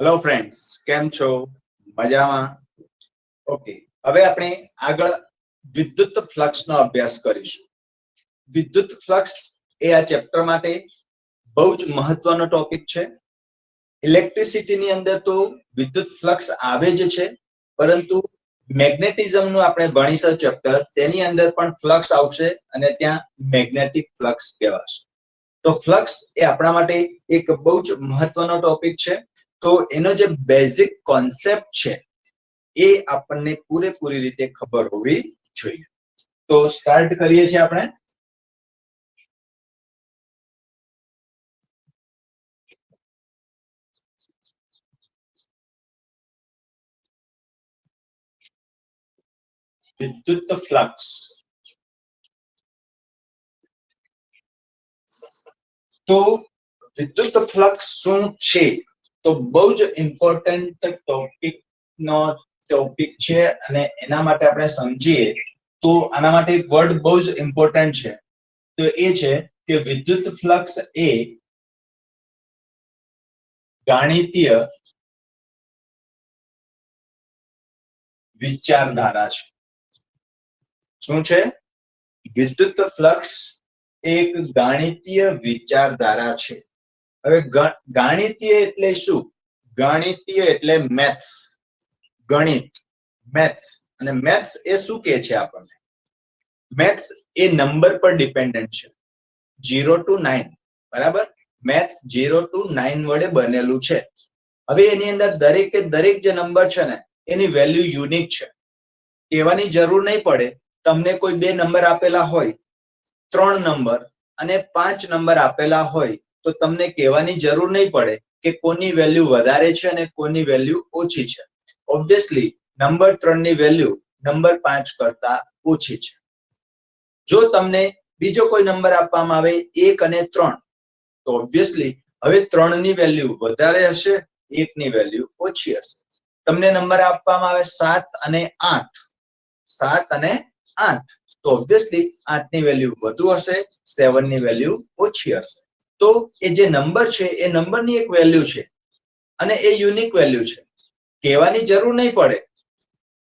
Hello friends, કેમ છો? મજામાં? ઓકે, હવે આપણે આગળ વિદ્યુત ફ્લક્સનો અભ્યાસ કરીશું. વિદ્યુત ફ્લક્સ એ આ ચેપ્ટર માટે બહુ જ મહત્વનો ટોપિક છે. ઇલેક્ટ્રિસિટીની અંદર તો વિદ્યુત ફ્લક્સ આવે જ છે, પરંતુ મેગ્નેટિઝમનું આપણે ભણીશું ચેપ્ટર, તેની અંદર પણ ફ્લક્સ આવશે અને ત્યાં મેગ્નેટિક ફ્લક્સ કહેવાશે. તો ફ્લક્સ એ આપણા માટે એક બહુ જ મહત્વનો ટોપિક છે. તો એનો જે બેઝિક કોન્સેપ્ટ છે એ આપણને પૂરેપૂરી રીતે ખબર હોવી જોઈએ. તો સ્ટાર્ટ કરીએ છીએ આપણે. વિદ્યુત ફ્લક્સ. તો વિદ્યુત ફ્લક્સ શું છે? તો બહુ જ ઇમ્પોર્ટન્ટ ટોપિક છે અને એના માટે આપણે સમજીએ તો આના માટે એક વર્ડ બહુ જ ઇમ્પોર્ટન્ટ છે. તો એ છે કે વિદ્યુત ફ્લક્સ એ ગાણિતીય વિચારધારા છે. શું છે? વિદ્યુત ફ્લક્સ એક ગાણિતીય વિચારધારા છે. હવે ગાણિતીય એટલે શું? ગાણિતીય એટલે મેથ્સ, ગણિત, મેથ્સ. અને મેથ્સ એ શું કહે છે આપણને? મેથ્સ એ નંબર પર ડિપેન્ડન્ટ છે, 0 to 9. બરાબર? મેથ્સ 0 to 9 વડે બનેલું છે. હવે એની અંદર દરેકે દરેક જે નંબર છે ને એની વેલ્યુ યુનિક છે. કહેવાની જરૂર નહીં પડે, તમને કોઈ બે નંબર આપેલા હોય, 3 નંબર અને 5 નંબર આપેલા હોય, તો તમને કહેવાની જરૂર નહીં પડે કે કોની વેલ્યુ વધારે છે અને કોની વેલ્યુ ઓછી છે. ઓબ્વિયસલી નંબર 3 ની વેલ્યુ નંબર 5 કરતા ઓછી છે. જો તમને બીજો કોઈ નંબર આપવામાં આવે 1 અને 3, તો ઓબ્વિયસલી હવે 3 ની વેલ્યુ વધારે હશે, 1 ની વેલ્યુ ઓછી હશે. તમને નંબર આપવામાં આવે 7 અને 8, 7 અને 8, તો ઓબ્વિયસલી 8 ની વેલ્યુ વધુ હશે, 7 ની વેલ્યુ ઓછી હશે. તો એ જે નંબર છે એ નંબરની એક વેલ્યુ છે અને એ યુનિક વેલ્યુ છે. કહેવાની જરૂર નહીં પડે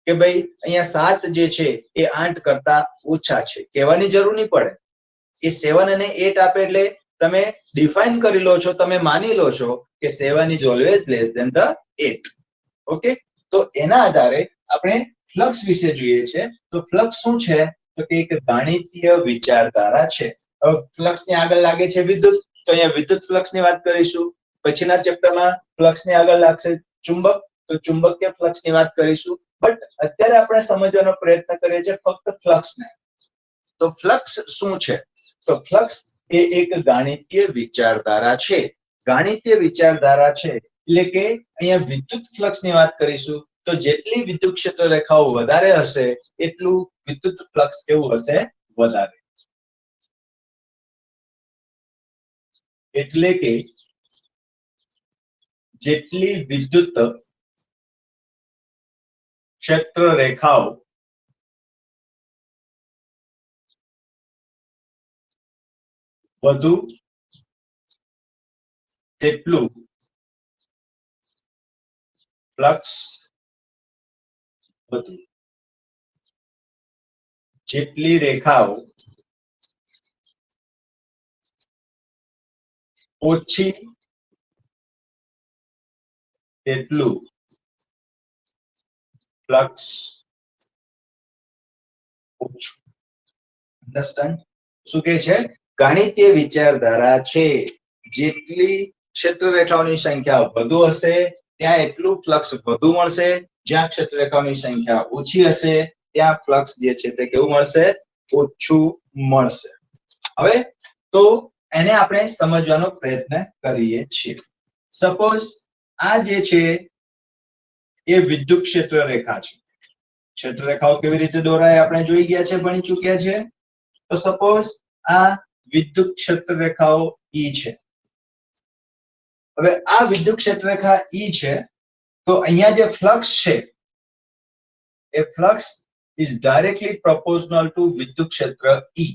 કે ભાઈ અહીંયા 7 જે છે એ 8 કરતા ઓછા છે, કહેવાની જરૂર નહીં પડે. એ 7 અને 8 આપે એટલે તમે ડિફાઇન કરી લો છો, તમે માની લો છો કે 7 is always less than the 8. Okay, તો એના આધારે આપણે ફ્લક્સ વિશે જોઈએ છે. તો ફ્લક્સ શું છે? તો કે એક ગાણિતીય વિચારધારા છે. હવે ફ્લક્સ ની આગળ લાગે છે વિદ્યુત, તો અહીંયા વિદ્યુત ફ્લક્સ ની વાત કરીશું. પછીના ચેપ્ટરમાં ફ્લક્સ ની આગળ લાગશે ચુંબક, તો ચુંબકીય ફ્લક્સ ની વાત કરીશું. બટ અત્યારે આપણે સમજવાનો પ્રયત્ન કરીએ છીએ ફક્ત ફ્લક્સ ને. તો ફ્લક્સ શું છે? તો ફ્લક્સ એ એક ગાણિતીય વિચારધારા છે. ગાણિતીય વિચારધારા છે એટલે કે અહીંયા વિદ્યુત ફ્લક્સ ની વાત કરીશું તો જેટલી વિદ્યુત ક્ષેત્ર રેખાઓ વધારે હશે એટલું વિદ્યુત ફ્લક્સ કેવું હશે? વધારે. એટલે કે જેટલી વિદ્યુત ક્ષેત્ર રેખાઓ વધુ તેટલું ફ્લક્સ વધુ. જેટલી રેખાઓ ઓછી તેટલું ફ્લક્સ ઓછું. અન્ડરસ્ટેન્ડ? શું કે છે? ગાણિતીય વિચારધારા છે. જેટલી ક્ષેત્ર રેખાઓની સંખ્યા વધુ હશે ત્યાં એટલું ફ્લક્સ વધુ મળશે, જ્યાં ક્ષેત્ર રેખાઓની સંખ્યા ઓછી હશે ત્યાં ફ્લક્સ જે છે તે કેવું મળશે? ઓછું મળશે. હવે તો એને આપણે સમજવાનો પ્રયત્ન કરીએ છીએ. સપોઝ આ જે છે એ વિદ્યુત ક્ષેત્ર રેખા છે. ક્ષેત્ર રેખાઓ કેવી રીતે દોરાય આપણે જોઈ ગયા છે, ભણી ચૂક્યા છે. તો સપોઝ આ વિદ્યુત ક્ષેત્ર રેખાઓ E છે. હવે આ વિદ્યુત ક્ષેત્ર રેખા E છે, તો અહીંયા જે ફ્લક્સ છે એ flux is directly proportional to વિદ્યુત ક્ષેત્ર E.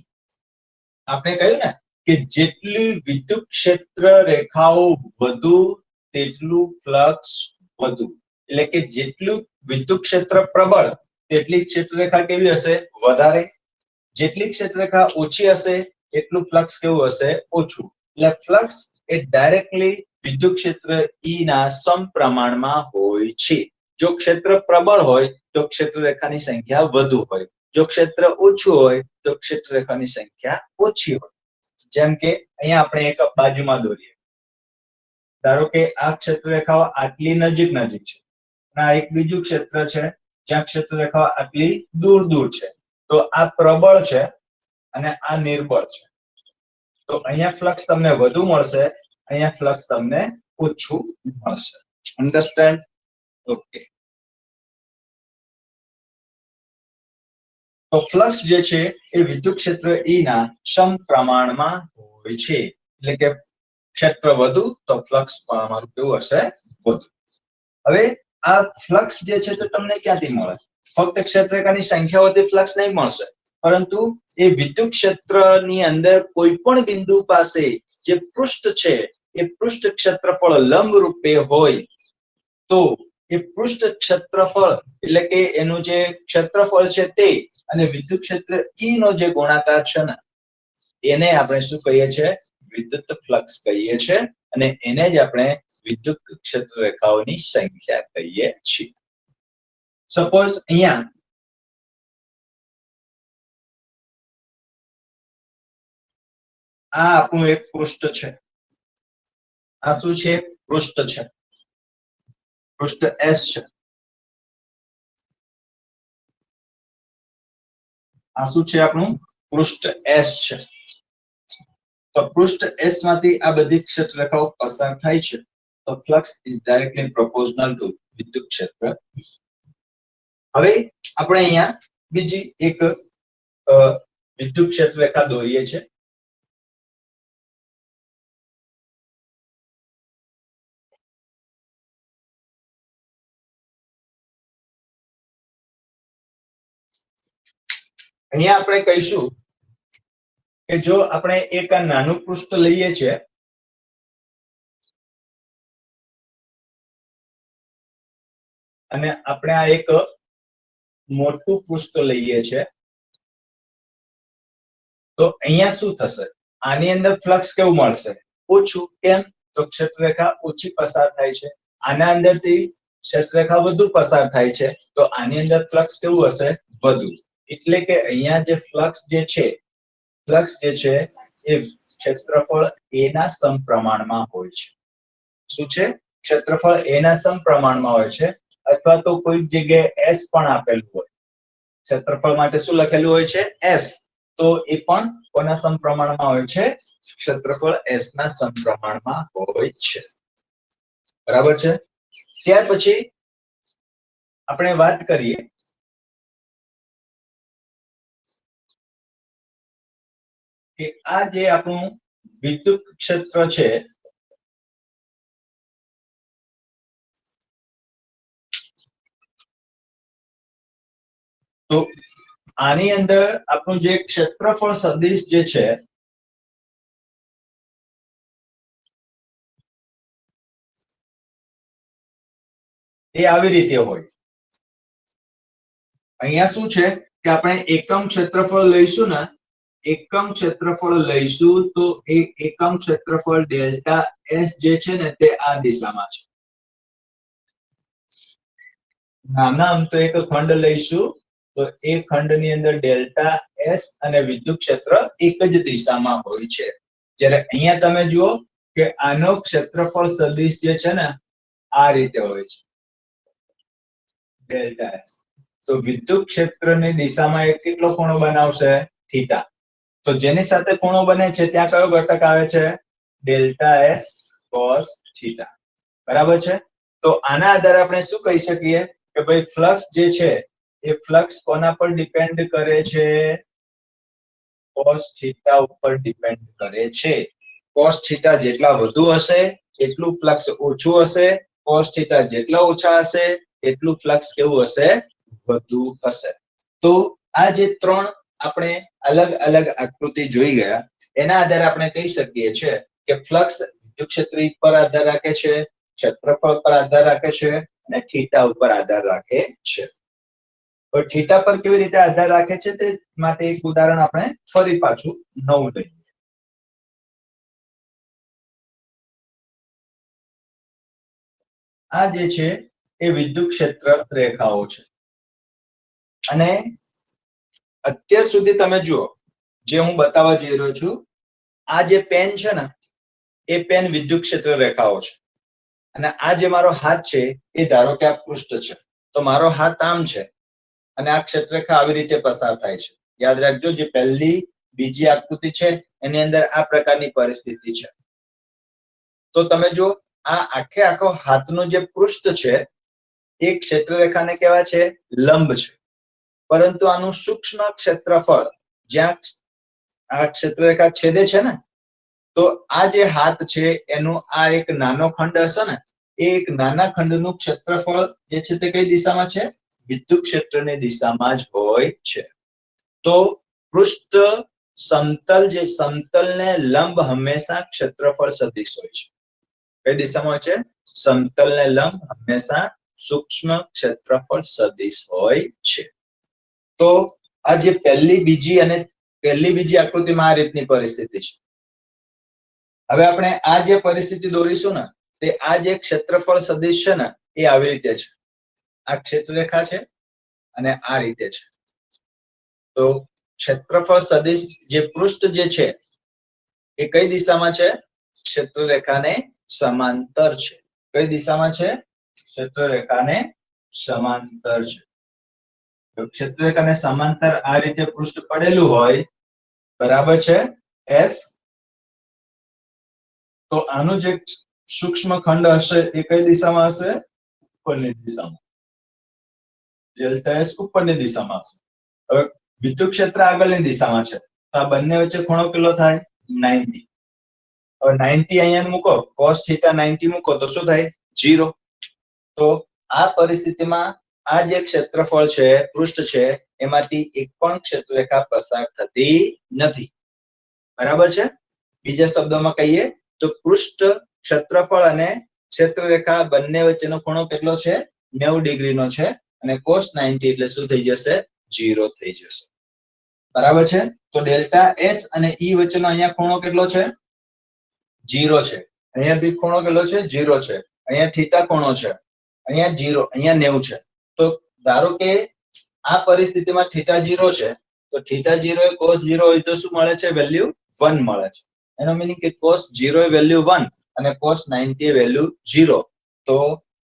આપણે કહ્યું ને કે જેટલી વિદ્યુત ક્ષેત્ર રેખાઓ વધુ તેટલું ફ્લક્સ વધુ, એટલે કે જેટલું વિદ્યુત ક્ષેત્ર પ્રબળ તેટલી ક્ષેત્રરેખા કેવી હશે? વધારે. જેટલી ક્ષેત્રરેખા ઓછી હશે એટલું ફ્લક્સ કેવું હશે? ઓછું. એટલે ફ્લક્સ એ ડાયરેક્ટલી વિદ્યુત ક્ષેત્ર E ના સમપ્રમાણમાં હોય છે. જો ક્ષેત્ર પ્રબળ હોય તો ક્ષેત્રરેખાની સંખ્યા વધુ હોય, જો ક્ષેત્ર ઓછું હોય તો ક્ષેત્રરેખાની સંખ્યા ઓછી હોય. જેમ કે અહીંયા આપણે એક બાજુમાં દોરીએ. ધારો કે આ ક્ષેત્રરેખાઓ આટલી નજીક નજીક છે, આ એક બીજું ક્ષેત્ર છે જ્યાં ક્ષેત્રરેખાઓ આટલી દૂર દૂર છે. તો આ પ્રબળ છે અને આ નિર્બળ છે. તો અહીંયા ફ્લક્સ તમને વધુ મળશે, અહીંયા ફ્લક્સ તમને ઓછું મળશે. અન્ડરસ્ટેન્ડ? ઓકે. તો ફ્લક્સ જે છે એ વિદ્યુત ક્ષેત્ર E ના સમપ્રમાણમાં હોય છે. એટલે કે ક્ષેત્ર વધુ તો ફ્લક્સ અમારું કેવું હશે? વધુ. હવે આ ફ્લક્સ જે છે તે તમને ક્યાંથી મળે? ફક્ત ક્ષેત્રરેખાની સંખ્યાઓથી ફ્લક્સ નહીં મળશે, પરંતુ એ વિદ્યુત ક્ષેત્રની અંદર કોઈ પણ બિંદુ પાસે જે પૃષ્ઠ છે એ પૃષ્ઠ ક્ષેત્રફળ લંબ રૂપે હોય તો એ પૃષ્ઠ ક્ષેત્રફળ એટલે કે એનું જે ક્ષેત્રફળ છે તે અને વિદ્યુત ક્ષેત્ર E નો જે ગુણાકાર છે ને એને આપણે શું કહીએ છીએ? વિદ્યુત ફ્લક્સ કહીએ છીએ. અને એને જ આપણે વિદ્યુત ક્ષેત્રરેખાઓની સંખ્યા કહીએ છીએ. સપોઝ અહીંયા આ આપણું એક પૃષ્ઠ છે. આ શું છે? પૃષ્ઠ છે. પૃષ્ઠ S છે. આ શું છે? આપણું પૃષ્ઠ S છે. તો પૃષ્ઠ S માંથી આ બધી ક્ષેત્રરેખાઓ પસાર થાય છે તો flux is directly proportional to વિદ્યુત ક્ષેત્ર. હવે આપણે અહીંયા બીજી એક વિદ્યુત ક્ષેત્રરેખા દોરીએ છીએ. અહીંયા આપણે કહીશું કે જો આપણે એક આ નાનું પૃષ્ઠ લઈએ છીએ અને આપણે આ એક મોટું પૃષ્ઠ લઈએ છીએ તો અહીંયા શું થશે? આની અંદર ફ્લક્સ કેવું મળશે? ઓછું. કેમ? તો ક્ષેત્રરેખા ઓછી પસાર થાય છે. આના અંદરથી ક્ષેત્રરેખા વધુ પસાર થાય છે તો આની અંદર ફ્લક્સ કેવું હશે? વધુ. એટલે કે અહીંયા જે ફ્લક્સ જે છે એ ક્ષેત્રફળ A ના સમપ્રમાણમાં હોય છે. શું છે? ક્ષેત્રફળ A ના સમપ્રમાણમાં હોય છે. અથવા તો કોઈ જગ્યાએ S પણ આપેલું હોય. ક્ષેત્રફળ માટે શું લખેલું હોય છે? S. તો એ પણ કોના સમપ્રમાણમાં હોય છે? ક્ષેત્રફળ S ના સમપ્રમાણમાં હોય છે. બરાબર છે? ત્યાર પછી આપણે વાત કરીએ કે આ જે આપણું વિદ્યુત ક્ષેત્ર છે તો આની અંદર આપણું જે ક્ષેત્રફળ સદિશ જે છે એ આવી રીતે હોય. અહીંયા શું છે કે આપણે એકમ ક્ષેત્રફળ લઈશું ને, એકમ ક્ષેત્રફળ લઈશું તો એ એકમ ક્ષેત્રફળ ડેલ્ટા S જે છે ને તે આ દિશામાં છે. નાના આમ તો એક ખંડ લઈશું તો એ ખંડની અંદર ડેલ્ટા S અને વિદ્યુત ક્ષેત્ર એક જ દિશામાં હોય છે. જ્યારે અહીંયા તમે જુઓ કે આનો ક્ષેત્રફળ સદિશ જે છે ને આ રીતે હોય છે ડેલ્ટા S. તો વિદ્યુત ક્ષેત્રની દિશામાં એ કેટલો ખૂણો બનાવશે? થીટા. તો જેની સાથે ખૂણો બને છે ત્યાં કયો ઘટક આવે છે? Delta S cos theta. બરાબર છે? તો આના આધારે આપણે શું કહી શકીએ કે ભાઈ ફ્લક્સ જે છે એ ફ્લક્સ કોના પર ડિપેન્ડ કરે છે? cos થીટા ઉપર ડિપેન્ડ કરે છે. cos થીટા જેટલા વધુ હશે એટલું ફ્લક્સ ઓછું હશે. cos થીટા જેટલા ઓછા હશે એટલું ફ્લક્સ કેવું હશે? વધુ હશે. તો આ જે ત્રણ આપણે અલગ અલગ આકૃતિ જોઈ ગયા એના આધારે આપણે કહી શકીએ છીએ કે ફ્લક્સ વિદ્યુત ક્ષેત્ર પર આધાર રાખે છે, ક્ષેત્રફળ પર આધાર રાખે છે અને થીટા ઉપર આધાર રાખે છે. તો થીટા પર કેવી રીતે આધાર રાખે છે તે માટે એક ઉદાહરણ આપણે ફરી પાછું નવું લઈએ. આ જે છે એ વિદ્યુત ક્ષેત્ર રેખાઓ છે અને અત્યાર સુધી તમે જુઓ જે હું બતાવવા જઈ રહ્યો છું, આ જે પેન છે ને એ પેન વિદ્યુત ક્ષેત્ર રેખાઓ છે અને આ જે મારો હાથ છે એ ધારો કે આ પૃષ્ઠ છે, તો મારો હાથ આમ છે અને આ ક્ષેત્રરેખા આવી રીતે પસાર થાય છે. યાદ રાખજો, જે પહેલી બીજી આકૃતિ છે એની અંદર આ પ્રકારની પરિસ્થિતિ છે. તો તમે જો આ આખે આખો હાથનો જે પૃષ્ઠ છે એ ક્ષેત્રરેખાને કહેવાય છે લંબ છે, પરંતુ આનું સૂક્ષ્મ ક્ષેત્રફળ જ્યાં આ ક્ષેત્રરેખા છેદે છે ને, તો આ જે હાથ છે એનું આ એક નાનો ખંડ હશે ને, એ એક નાના ખંડનું ક્ષેત્રફળ જે છે તે કઈ દિશામાં છે? વિદ્યુત ક્ષેત્રની દિશામાં જ હોય છે. તો પૃષ્ઠ સમતલ, જે સમતલને લંબ હંમેશા ક્ષેત્રફળ સદિશ હોય છે. કઈ દિશામાં હોય છે? સમતલને લંબ હંમેશા સૂક્ષ્મ ક્ષેત્રફળ સદિશ હોય છે. તો આ જે પહેલી બીજી આકૃતિમાં આ રીતની પરિસ્થિતિ છે. હવે આપણે આ જે પરિસ્થિતિ દોરીશું ને, તે આ જે ક્ષેત્રફળ સદિશ છે ને એ આવી રીતે છે. આ ક્ષેત્રરેખા છે અને આ રીતે છે. તો ક્ષેત્રફળ સદિશ જે પૃષ્ઠ જે છે એ કઈ દિશામાં છે? ક્ષેત્રરેખાને સમાંતર છે. કઈ દિશામાં છે? ક્ષેત્રરેખાને સમાંતર છે. તો ક્ષેત્રરેખાને સમાંતર આ રીતે પૃષ્ઠ પડેલું હોય, બરાબર છે, એસ. તો આનું જે સૂક્ષ્મ ખંડ હશે એ કઈ દિશામાં હશે? ઉપરની દિશામાં. ડેલ્ટા એસ ઉપરની દિશામાં હશે. હવે વિદ્યુત ક્ષેત્ર આગળની દિશામાં છે, તો આ બંને વચ્ચે ખૂણો કેટલો થાય? 90. હવે 90 અહીંયા મૂકો, cos θ 90 મૂકો તો શું થાય? 0. તો આ પરિસ્થિતિમાં આ જે ક્ષેત્રફળ છે, પૃષ્ઠ છે, એમાંથી એક પણ ક્ષેત્રરેખા પસાર થતી નથી. બરાબર છે? બીજા શબ્દોમાં કહીએ તો પૃષ્ઠ, ક્ષેત્રફળ અને ક્ષેત્રરેખા બંને વચ્ચેનો ખૂણો કેટલો છે? 90 ડિગ્રીનો છે અને cos 90 એટલે શું થઈ જશે? 0 થઈ જશે. બરાબર છે? તો ડેલ્ટા એસ અને ઈ વચ્ચેનો અહીંયા ખૂણો કેટલો છે? 0 છે. અહીંયા બી ખૂણો કેટલો છે? 0 છે. અહીંયા થીટા ખૂણો છે, અહીંયા 0, અહીંયા 90 છે. તો ધારો કે આ પરિસ્થિતિમાં થીટા 0 છે, તો થીટા 0 એ cos 0 હોય તો શું મળે છે? વેલ્યુ 1 મળે છે. એનો મીનિંગ કે cos 0 એ વેલ્યુ 1 અને cos 90 એ વેલ્યુ 0. તો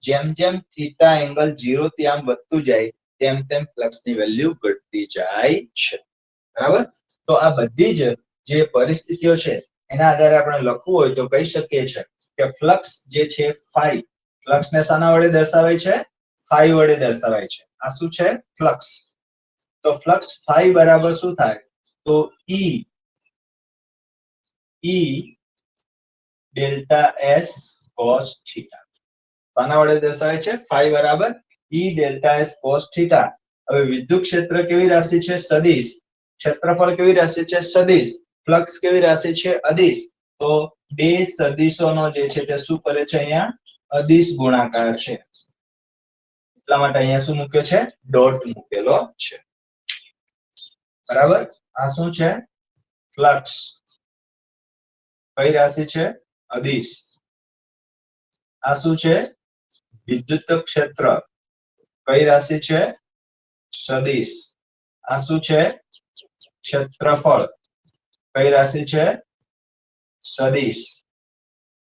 જેમ જેમ થીટા એંગલ 0 થી આમ વધતું જાય તેમ તેમ ફ્લક્સની વેલ્યુ ઘટતી જાય છે. બરાબર? તો આ બધી જ જે પરિસ્થિતિઓ છે એના આધારે આપણે લખવું હોય તો કહી શકીએ છીએ કે ફ્લક્સ જે છે ફાઈ, ફ્લક્સને શાના વડે દર્શાવાય છે? ફાઈ વડે દર્શાવાય છે. આ શું છે? ફ્લક્સ. તો ફ્લક્સ ફાઈ બરાબર શું થાય? તો E delta S cos theta. શાના વડે દર્શાવાય છે? ફાઈ બરાબર E delta S cos theta. હવે વિદ્યુત ક્ષેત્ર કેવી રાશિ છે? સદિશ. ક્ષેત્રફળ કેવી રાશિ છે? સદિશ. ફ્લક્સ કેવી રાશિ છે? અદિશ. તો બે સદિશોનો જે છે તે શું કરે છે? અહીંયા અદિશ ગુણાકાર છે. એટલા માટે અહીંયા શું મૂક્યો છે? ડોટ મૂકેલો છે. બરાબર? આ શું છે? ફ્લક્સ. કઈ રાશિ છે? અદિશ. આ શું છે? વિદ્યુત ક્ષેત્ર. કઈ રાશિ છે? સદિશ. આ શું છે? ક્ષેત્રફળ. કઈ રાશિ છે? સદિશ.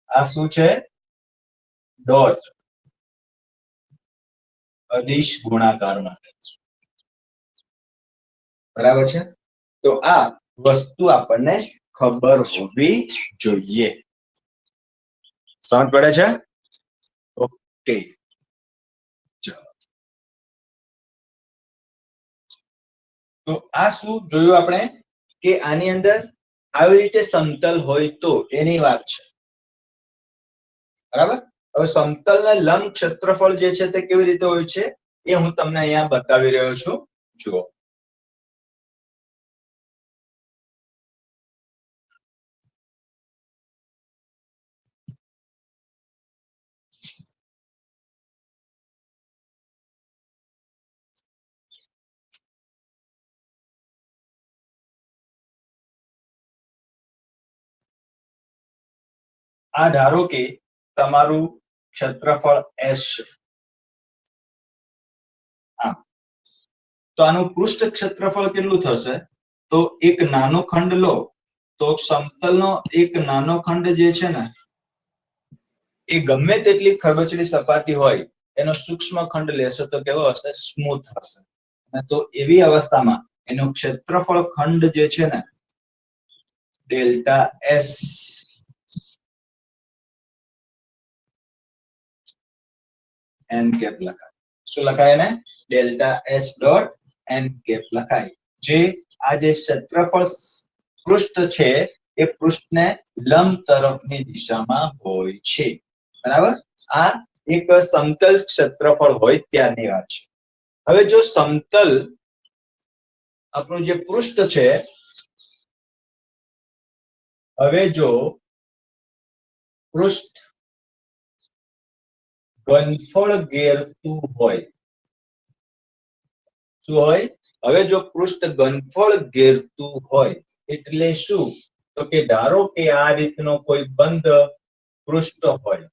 આ શું છે? ડોટ. અદિશ ગુણાકાર માટે. બરાબર છે? તો આ વસ્તુ આપણને ખબર હોવી જોઈએ. સમજ પડે છે? ઓકે. તો આ શું જોયું આપણે કે આની અંદર આવી રીતે સમતલ હોય તો એની વાત છે. બરાબર? હવે સમતલને લંબ ક્ષેત્રફળ જે છે તે કેવી રીતે હોય છે એ હું તમને અહીંયા બતાવી રહ્યો છું. જુઓ. આ ધારો કે તમારું ક્ષેત્રફળ S છે, તો આનું પૃષ્ઠ ક્ષેત્રફળ કેટલું થશે? તો એક નાનો ખંડ લો તો સમતલનો એક નાનો ખંડ જે છે ને એ ગમે તેટલી ખરબચડી સપાટી હોય એનો સૂક્ષ્મ ખંડ લેશો તો કેવો હશે? સ્મૂથ હશે. તો એવી અવસ્થામાં એનું ક્ષેત્રફળ ખંડ જે છે ને ડેલ્ટા એસ એન કેપ લખાય. શું લખાય? એને delta S dot N cap લખાય. જે આ જે ક્ષેત્રફળ પૃષ્ઠ છે એ પૃષ્ઠને લંબ તરફની દિશામાં હોય છે. બરાબર? આ એક સમતલ ક્ષેત્રફળ હોય ત્યારની વાત છે. હવે જો સમતલ આપણું જે પૃષ્ઠ છે, હવે જો પૃષ્ઠ ઘનફળ ઘેરતું હોય, શું હોય? હવે જો પૃષ્ઠ ઘનફળ ઘેરતું હોય એટલે શું? તો કે ધારો કે આ રીતનો કોઈ બંધ પૃષ્ઠ હોય,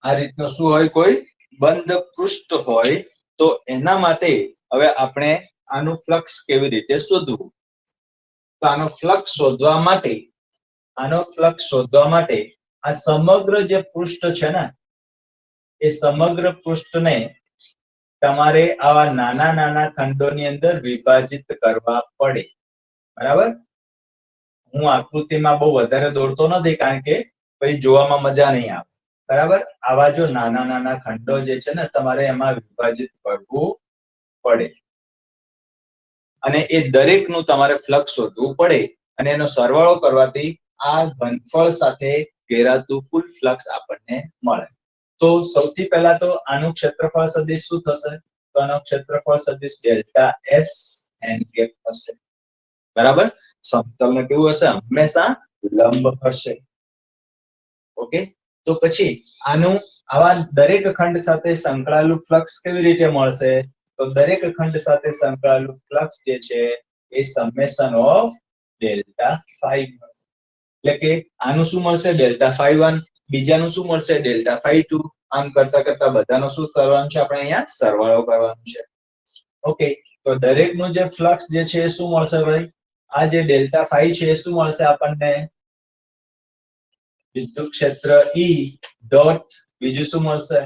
આ રીતનો શું હોય? કોઈ બંધ પૃષ્ઠ હોય તો એના માટે હવે આપણે આનું ફ્લક્સ કેવી રીતે શોધવું? તો આનો ફ્લક્સ શોધવા માટે આ સમગ્ર જે પૃષ્ઠ છે ને એ સમગ્ર પૃષ્ઠને તમારે આવા નાના નાના ખંડોની અંદર વિભાજિત કરવા પડે. બરાબર? હું આકૃતિમાં બહુ વધારે દોડતો નથી કારણ કે પછી જોવામાં મજા નહીં આવે. બરાબર? આવા જો નાના નાના ખંડો જે છે ને તમારે એમાં વિભાજિત કરવું પડે અને એ દરેકનું તમારે ફ્લક્સ શોધવું પડે અને એનો સરવાળો કરવાથી આ ઘનફળ સાથે ઘેરાતું કુલ ફ્લક્સ આપણને મળે. તો સૌથી પહેલા તો આનું ક્ષેત્રફળ સદિશ શું થશે? તો આનું ક્ષેત્રફળ સદિશ ડેલ્ટા એસ એન કેપ હશે. બરાબર? સમતલને કેવું હશે? હંમેશા લંબ હશે. ઓકે, તો પછી આનું આવા દરેક ખંડ સાથે સંકળાયેલું ફ્લક્સ કેવી રીતે મળશે? તો દરેક ખંડ સાથે સંકળાયેલું ફ્લક્સ જે છે એ સમેશન ઓફ ડેલ્ટા ફાઈ મળશે. એટલે કે આનું શું મળશે? ડેલ્ટા ફાઈ 1, બીજાનું શું મળશે? Delta phi 2. આમ કરતા કરતા બધાનો શું કરવાનું છે? આપણે અહીંયા સરવાળો કરવાનો છે. ઓકે, તો દરેકનું જે ફ્લક્સ જે છે એ શું મળશે ભાઈ? આ જે ડેલ્ટા ફાઈ છે એ શું મળશે આપણને? વિદ્યુત ક્ષેત્ર E ડોટ બીજું શું મળશે?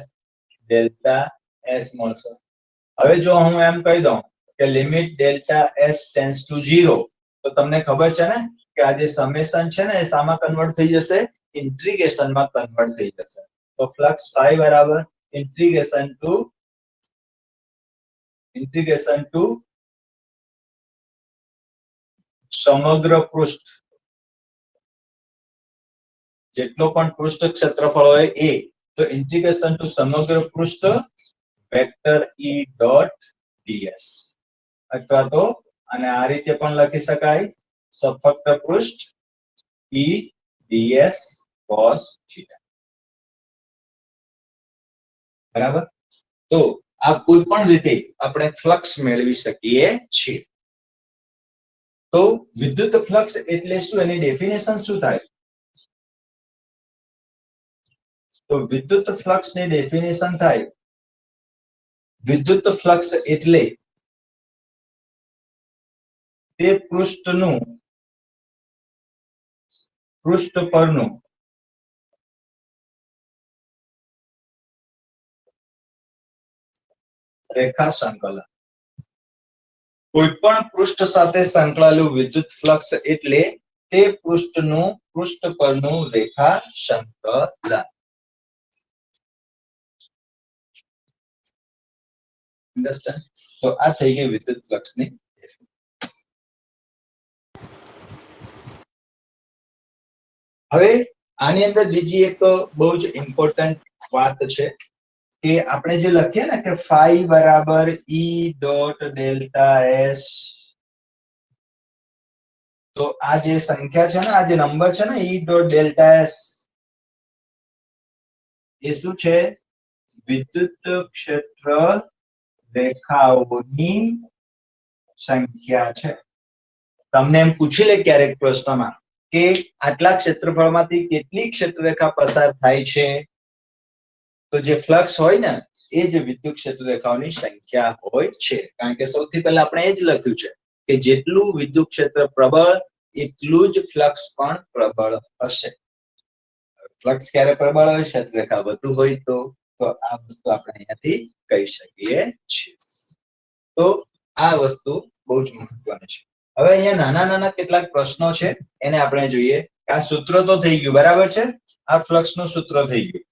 ડેલ્ટા એસ મળશે. હવે જો હું એમ કહી દઉં કે limit delta S tends to 0, તો તમને ખબર છે ને કે આ જે સમેશન છે ને એ શામાં કન્વર્ટ થઈ જશે? ઇન્ટિગ્રેશનમાં કન્વર્ટ થઈ જશે. તો ફ્લક્સ ફાઈ બરાબર ઇન્ટિગ્રેશન ટુ સમગ્ર પૃષ્ઠ, જેટલો પણ પૃષ્ઠ ક્ષેત્રફળ હોય એ, તો ઇન્ટિગ્રેશન ટુ સમગ્ર પૃષ્ઠ વેક્ટર E ડોટ ds, અથવા તો અને આ રીતે પણ લખી શકાય સફક્ત પૃષ્ઠ E ds cos θ. બરાબર? તો આ કોઈ પણ રીતે આપણે ફ્લક્સ મેળવી શકીએ છીએ. તો વિદ્યુત ફ્લક્સ એટલે શું? એની ડેફિનેશન શું થાય? તો વિદ્યુત ફ્લક્સની ડેફિનેશન થાય, વિદ્યુત ફ્લક્સ એટલે તે પૃષ્ઠ પરનું રેખા સંકલન. કોઈ પણ પૃષ્ઠ સાથે સંકળાયેલું વિદ્યુત ફ્લક્સ એટલે તે પૃષ્ઠ પરનું રેખા સંકલન. અન્ડરસ્ટેન્ડ? તો આ થઈ ગઈ વિદ્યુત ફ્લક્સની. હવે આની અંદર બીજી એક બહુ જ ઇમ્પોર્ટન્ટ વાત છે કે આપણે જે લખીએ ને કે ફાઈ બરાબર E ડોટ ડેલ્ટા એસ, તો આ જે સંખ્યા છે ને, આ જે નંબર છે ને E ડોટ ડેલ્ટા એસ, એ શું છે? વિદ્યુત ક્ષેત્ર રેખાઓની સંખ્યા છે. તમને એમ પૂછી લે ક્યારેક પ્રશ્નમાં કે આટલા ક્ષેત્રફળમાંથી કેટલી ક્ષેત્રરેખા પસાર થાય છે, તો જે ફ્લક્સ હોય ને એ જ વિદ્યુત ક્ષેત્રરેખાઓની સંખ્યા હોય છે. કારણ કે સૌથી પહેલા આપણે એ જ લખ્યું છે કે જેટલું વિદ્યુત ક્ષેત્ર પ્રબળ એટલું જ ફ્લક્સ પણ પ્રબળ હશે. ફ્લક્સ ક્યારે પ્રબળ હોય? ક્ષેત્રરેખા વધુ હોય તો આ વસ્તુ આપણે અહીંયાથી કહી શકીએ છીએ. તો આ વસ્તુ બહુ જ મહત્વની છે. હવે અહીંયા નાના નાના કેટલાક પ્રશ્નો છે એને આપણે જોઈએ. આ સૂત્ર તો થઈ ગયું, બરાબર છે? આ ફ્લક્સ નું સૂત્ર થઈ ગયું.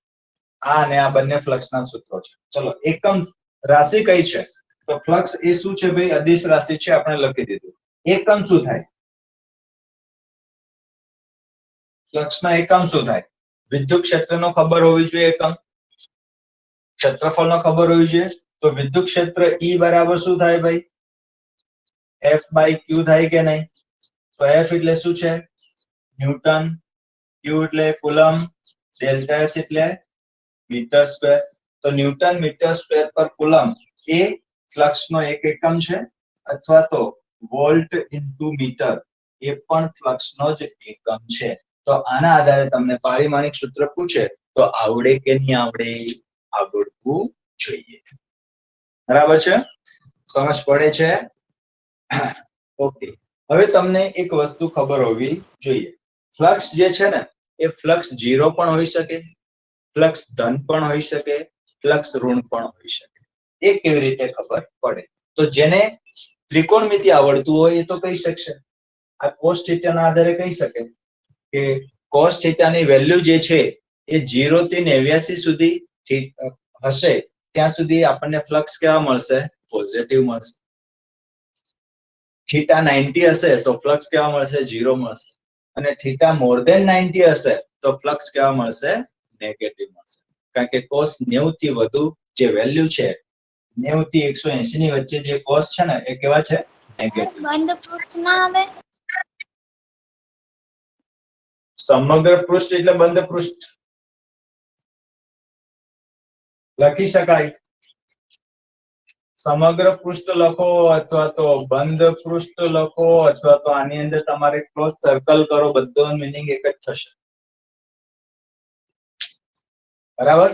આ અને આ બંને ફ્લક્સ ના સૂત્રો છે. ચલો, એકમ રાશિ કઈ છે? તો ફ્લક્સ એ શું છે ભાઈ? અદિશ રાશિ છે, આપણે લખી દીધું. એકમ શું થાય? ફ્લક્સ ના એકમ શું થાય? વિદ્યુત ક્ષેત્રનો ખબર હોવી જોઈએ એકમ, ક્ષેત્રફળનો ખબર હોવી જોઈએ. તો વિદ્યુત ક્ષેત્ર E બરાબર શું થાય ભાઈ? F/Q થાય કે નહીં? તો F એટલે શું છે? ન્યૂટન, Q એટલે કુલમ, ડેલ્ટા S એટલે મીટર સ્ક્વેર. તો ન્યૂટન મીટર સ્ક્વેર પર કુલમ એ ફ્લક્સ નો એક એકમ છે, અથવા તો વોલ્ટ ઇન્ટુ મીટર એ પણ ફ્લક્સ નો જ એકમ છે. તો આના આધારે તમને પારિમાણિક સૂત્ર પૂછે તો આવડે કે નહીં આવડે? આવડવું જોઈએ. બરાબર છે? સમજ પડે છે? ઓકે. હવે તમને એક વસ્તુ ખબર હોવી જોઈએ. ફ્લક્સ જે છે ને એ ફ્લક્સ 0 પણ હોઈ શકે, ફ્લક્સ ધન પણ હોઈ શકે, ફ્લક્સ ઋણ પણ હોઈ શકે. એ કેવી રીતે ખબર પડે? તો જેને ત્રિકોણમિતિ આવડતું હોય એ તો કહી શકશે. આ cos θ ના આધારે કહી શકે કે cos θ ની વેલ્યુ જે છે એ 0 થી 89 સુધી હશે, ત્યાં સુધી આપણને ફ્લક્સ કેવા મળશે? પોઝિટિવ મળશે. થીટા 90 હશે તો ફ્લક્સ કેવા મળશે? 0 મળશે. અને થીટા મોર ધેન 90 હશે તો ફ્લક્સ કેવા મળશે? નેગેટિવ મળશે. કારણ કે cos 90 થી વધુ જે વેલ્યુ છે, 90 થી 180 ની વચ્ચે જે cos છે ને એ કેવા છે? નેગેટિવ. બંધ પૃષ્ઠ ના આવે? સમગ્ર પૃષ્ઠ એટલે બંધ પૃષ્ઠ લખી શકાય. સમગ્ર પૃષ્ઠ લખો અથવા તો બંધ પૃષ્ઠ લખો અથવા તો આની અંદર તમારે ક્લોઝ સર્કલ કરો, બધો મીનિંગ એક જ થશે. બરાબર?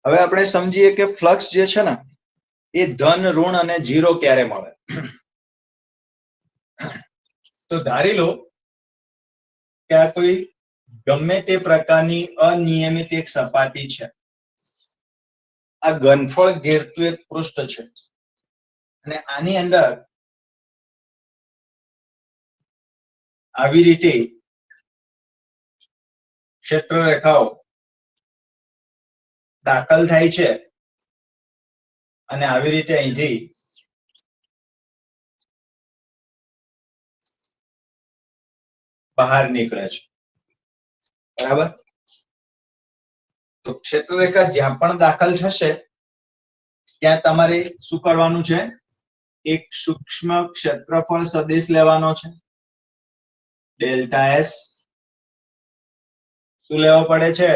હવે આપણે સમજીએ કે ફ્લક્સ જે છે ને એ ધન, ઋણ અને 0 ક્યારે મળે? તો ધારી લો કે આ કોઈ ગમે તે પ્રકારની અનિયમિત એક સપાટી છે. આ ઘનફળ ઘેરતું એક પૃષ્ઠ છે અને આની અંદર આવી રીતે ક્ષેત્રરેખાઓ દાખલ થાય છે અને આવી રીતે અહીંથી બહાર નીકળે છે. બરાબર? તો ક્ષેત્રરેખા જ્યાં પણ દાખલ થશે ત્યાં તમારે શું કરવાનું છે? એક સૂક્ષ્મ ક્ષેત્રફળ સદિશ લેવાનો છે, ડેલ્ટા S. શું લેવો પડે છે?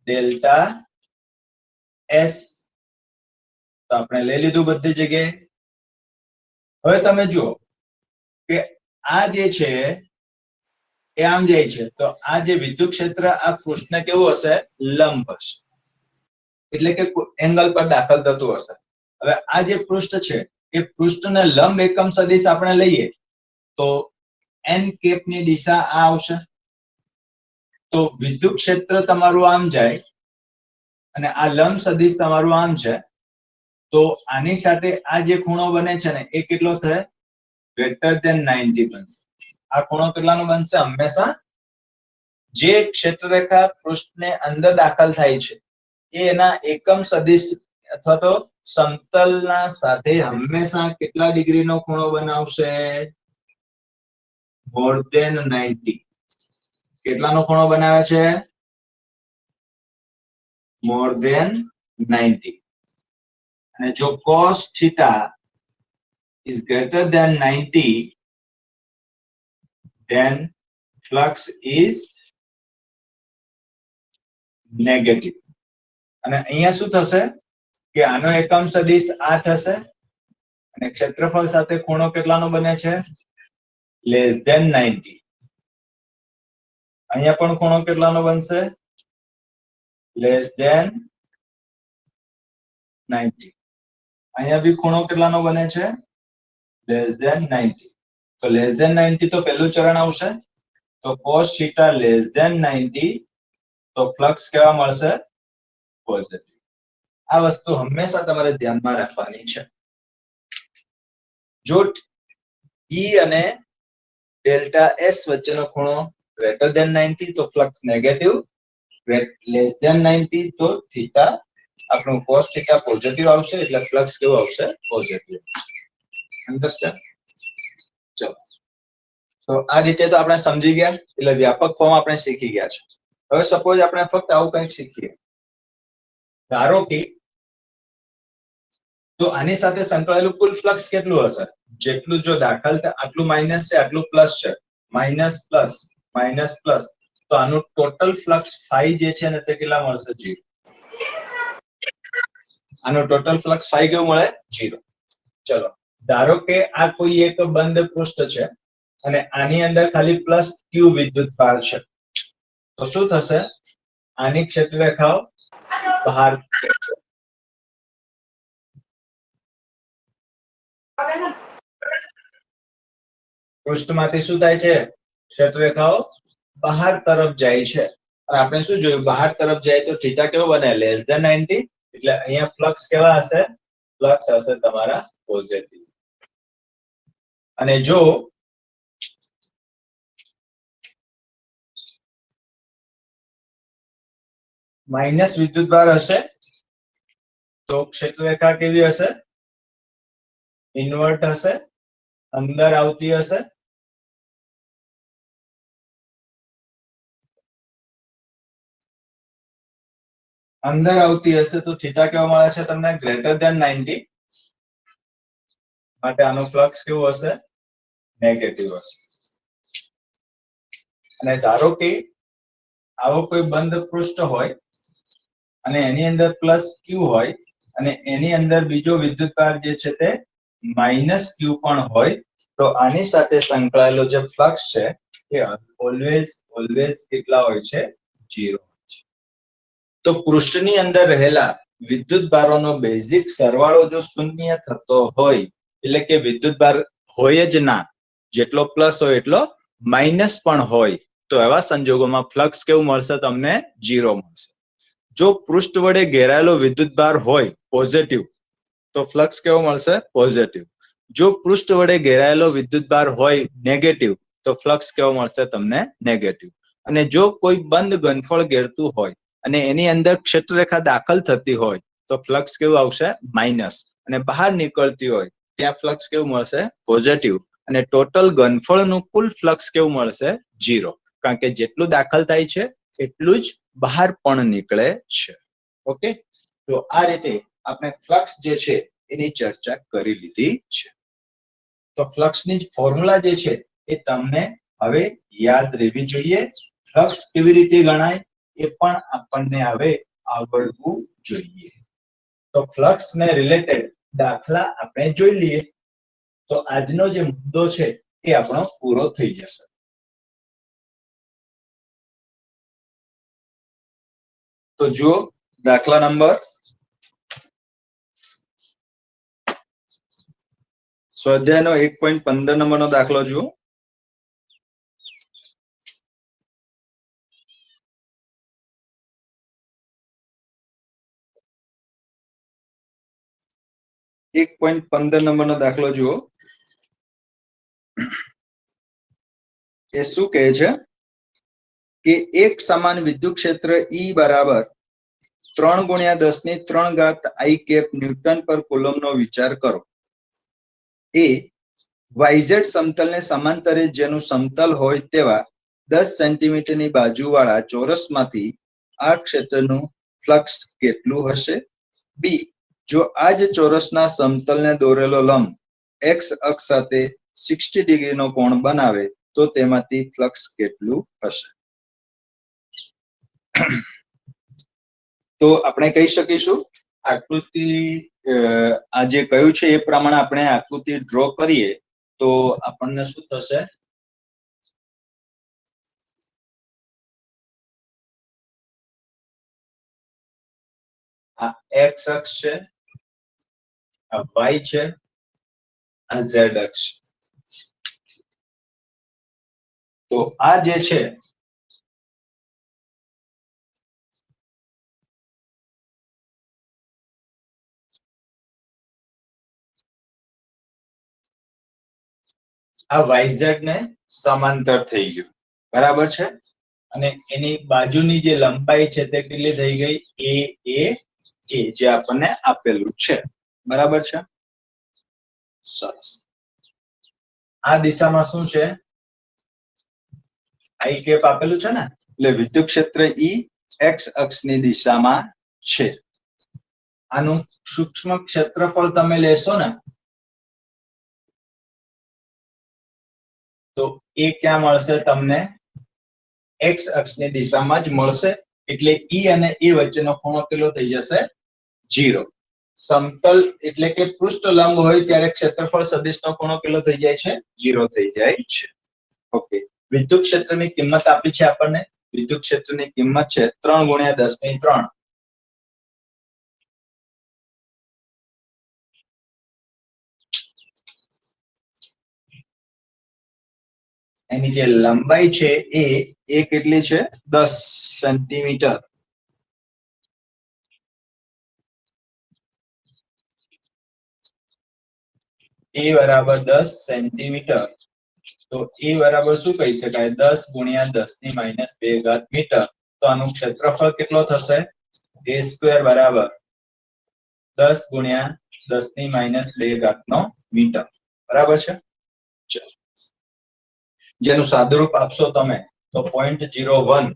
Delta S. તો આપણે લઈ લીધું બધી જગ્યાએ. હવે તમે જુઓ કે આ જે છે એ આમ જાય છે, તો આ જે વિદ્યુત ક્ષેત્ર આ પૃષ્ઠને કેવું હશે? લંબ હશે. એટલે કે એંગલ પર દાખલ થતું હશે. હવે આ જે પૃષ્ઠ છે એ પૃષ્ઠને લંબ એકમ સદિશ આપણે લઈએ તો n કેપ ની દિશા આ આવશે. તો વિદ્યુત ક્ષેત્ર તમારું આમ જાય અને આ લંબ સદિશ તમારું આમ છે, તો આની સાથે આ જે ખૂણો બને છે ને એ કેટલો થાય? ગ્રેટર ધેન 90 બનશે. આ ખૂણો કેટલાનો બનશે? હંમેશા જે ક્ષેત્રરેખા પૃષ્ઠને અંદર દાખલ થાય છે એના એકમ સદિશ અથવા તો સમતલના સાથે હંમેશા કેટલા ડિગ્રીનો ખૂણો બનાવશે? મોર ધેન 90. કેટલાનો ખૂણો બનાવે છે? More than 90. અને જો cos θ is greater than 90, then flux is negative. અને અહીંયા શું થશે કે આનો એકમ સદિશ આ થશે અને ક્ષેત્રફળ સાથે ખૂણો કેટલાનો બને છે? Less than 90. અહીંયા પણ ખૂણો કેટલાનો બનશે? Less than 90. અહીંયા બી ખૂણો કેટલાનો બને છે? Less than 90. તો લેસ ધેન 90 તો પહેલું ચરણ આવશે. તો cos θ લેસ ધેન 90 તો ફ્લક્સ કેવા મળશે? પોઝિટિવ. આ વસ્તુ હંમેશા તમારે ધ્યાનમાં રાખવાની છે. જો E અને ડેલ્ટા S વચ્ચેનો ખૂણો ગ્રેટર ધેન 90 તો ફ્લક્સ નેગેટિવ, લેસ ધેન 90 તો થીટા આપણું cos θ પોઝિટિવ આવશે એટલે ફ્લક્સ કેવું આવશે? પોઝિટિવ. અન્ડરસ્ટેન્ડ? ચલો, તો આ રીતે તો આપણે સમજી ગયા, એટલે વ્યાપક ફોર્મ આપણે શીખી ગયા છે. હવે સપોઝ આપણે ફક્ત આવું કંઈક શીખીએ. ધારો કે તો આની સાથે સંકળાયેલું કુલ ફ્લક્સ કેટલું હશે? જેટલું જો દાખલ આટલું માઇનસ છે, આટલું પ્લસ છે, માઇનસ પ્લસ માઇનસ પ્લસ, તો આનું ટોટલ ફ્લક્સ ફાઈ જે છે ને તે કેટલા મળશે? 0. આનું ટોટલ ફ્લક્સ ફાઈ કેવું મળે? 0. ચલો, ધારો કે આ કોઈ એક બંધ પૃષ્ઠ છે અને આની અંદર ખાલી પ્લસ ક્યુ વિદ્યુતભાર છે, તો શું થશે? આની ક્ષેત્રરેખાઓ બહાર પૃષ્ઠમાંથી શું થાય છે? ક્ષેત્રરેખાઓ બહાર તરફ જાય છે. અને આપણે શું જોયું? બહાર તરફ જાય તો થીટા કેવો બને? Less than 90. એટલે અહીંયા ફ્લક્સ કેવા હશે? ફ્લક્સ હશે તમારા પોઝિટિવ. અને જો માઇનસ વિદ્યુતભાર હશે તો ક્ષેત્રરેખા કેવી હશે? ઇન્વર્ટ હશે, અંદર આવતી હશે. અંદર આવતી હશે તો થીટા કેવો મળે છે તમને? Greater than 90. માટે આનો ફ્લક્સ કેવું હશે? નેગેટિવ હશે. અને ધારો કે આવો કોઈ બંધ પૃષ્ઠ હોય અને એની અંદર પ્લસ ક્યુ હોય અને એની અંદર બીજો વિદ્યુતભાર જે છે તે માઇનસ ક્યુ પણ હોય, તો આની સાથે સંકળાયેલો જે ફ્લક્સ છે એ ઓલવેઝ કેટલા હોય છે? 0. તો પૃષ્ઠની અંદર રહેલા વિદ્યુતભારોનો બેઝિક સરવાળો જો શૂન્ય થતો હોય, એટલે કે વિદ્યુતભાર હોય જ ના, જેટલો પ્લસ હોય એટલો માઇનસ પણ હોય, તો એવા સંજોગોમાં ફ્લક્સ કેવું મળશે તમને? 0 મળશે. જો પૃષ્ઠ વડે ઘેરાયેલો વિદ્યુતભાર હોય પોઝિટિવ તો ફ્લક્સ કેવો મળશે? પોઝિટિવ. જો પૃષ્ઠ વડે ઘેરાયેલો વિદ્યુતભાર હોય નેગેટિવ તો ફ્લક્સ કેવો મળશે તમને? નેગેટિવ. અને જો કોઈ બંધ ઘનફળ ઘેરતું હોય અને એની અંદર ક્ષેત્રરેખા દાખલ થતી હોય તો ફ્લક્સ કેવું આવશે? માઇનસ. અને બહાર નીકળતી હોય ત્યાં ફ્લક્સ કેવું મળશે? પોઝિટિવ. અને ટોટલ ઘનફળનું કુલ ફ્લક્સ કેવું મળશે? 0. કારણ કે જેટલું દાખલ થાય છે એટલું જ બહાર પણ નીકળે છે. ઓકે, તો આ રીતે આપણે ફ્લક્સ જે છે એની ચર્ચા કરી લીધી છે. તો ફ્લક્સની ફોર્મ્યુલા જે છે એ તમને હવે યાદ રહેવી જોઈએ. ફ્લક્સ કેવી રીતે ગણાય એ પણ આપણને હવે આવડવું જોઈએ. તો ફ્લક્સ ને રિલેટેડ દાખલા આપણે જોઈ લઈએ તો આજનો જે મુદ્દો છે એ આપણો પૂરો થઈ જશે. તો જુઓ દાખલા નંબર સ્વાધ્યાયનો 1.15 નંબરનો દાખલો જુઓ. એક 1.15 નંબરનો દાખલો જુઓ. એ શું કહે છે કે એક સમાન વિદ્યુત ક્ષેત્ર E બરાબર 3 × 10⁻³ I ન્યૂટન પર કુલમ્બનો વિચાર કરો. એ YZ સમતલને સમાંતરે જેનું સમતલ હોય તેવા 10 સેન્ટીમીટરની બાજુવાળા ચોરસમાંથી આ ક્ષેત્રનું ફ્લક્સ કેટલું હશે? બી, જો આ જ ચોરસના સમતલને દોરેલો લંબ x અક્ષ સાથે 60 ડિગ્રીનો કોણ બનાવે તો તેમાંથી ફ્લક્સ કેટલું હશે? તો આપણે કહી શકીશું આકૃતિ આ જે કહ્યું છે એ પ્રમાણે આપણે આકૃતિ ડ્રો કરીએ તો આપણને શું થશે? આ એક્સ અક્ષ છે, આ વાય છે, આ ઝેડ અક્ષ. તો આ જે છે આ વાયઝેડ ને સમાંતર થઈ ગયું, બરાબર છે. અને એની બાજુની જે લંબાઈ છે તે કેટલી થઈ ગઈ? એ જે આપણને આપેલું છે, બરાબર છે. સરસ. આ દિશામાં શું છે? આઈ કેપ આપેલું છે ને, એટલે વિદ્યુત ક્ષેત્ર ઈ એક્સ અક્ષની દિશામાં છે. આનું સૂક્ષ્મ ક્ષેત્રફળ તમે લેશો ને તો એ ક્યાં મળશે તમને? એક્સ અક્ષની દિશામાં જ મળશે. એટલે ઈ અને એ વચ્ચેનો ખૂણો કેટલો થઈ જશે? 0. સમતલ એટલે કે પૃષ્ઠ લંબ હોય ત્યારે ક્ષેત્રફળ સદિશનો ખૂણો કેટલો થઈ જાય છે? 0 થઈ જાય છે. ઓકે. વિદ્યુત ક્ષેત્રની કિંમત આપી છે આપણને. વિદ્યુત ક્ષેત્રની કિંમત છે 3 × 10⁻3. એની જે લંબાઈ છે એ કેટલી છે? 10 સેન્ટીમીટર. એ બરાબર 10 સેન્ટીમીટર. તો એ બરાબર શું કહી શકાય? 10 × 10⁻2 મીટર. તો આનું ક્ષેત્રફળ કેટલો થશે? a² બરાબર 10 × 10⁻2 મીટર, બરાબર છે. ચલો, જેનું સાદુરૂપ આપશો તમે તો 0.01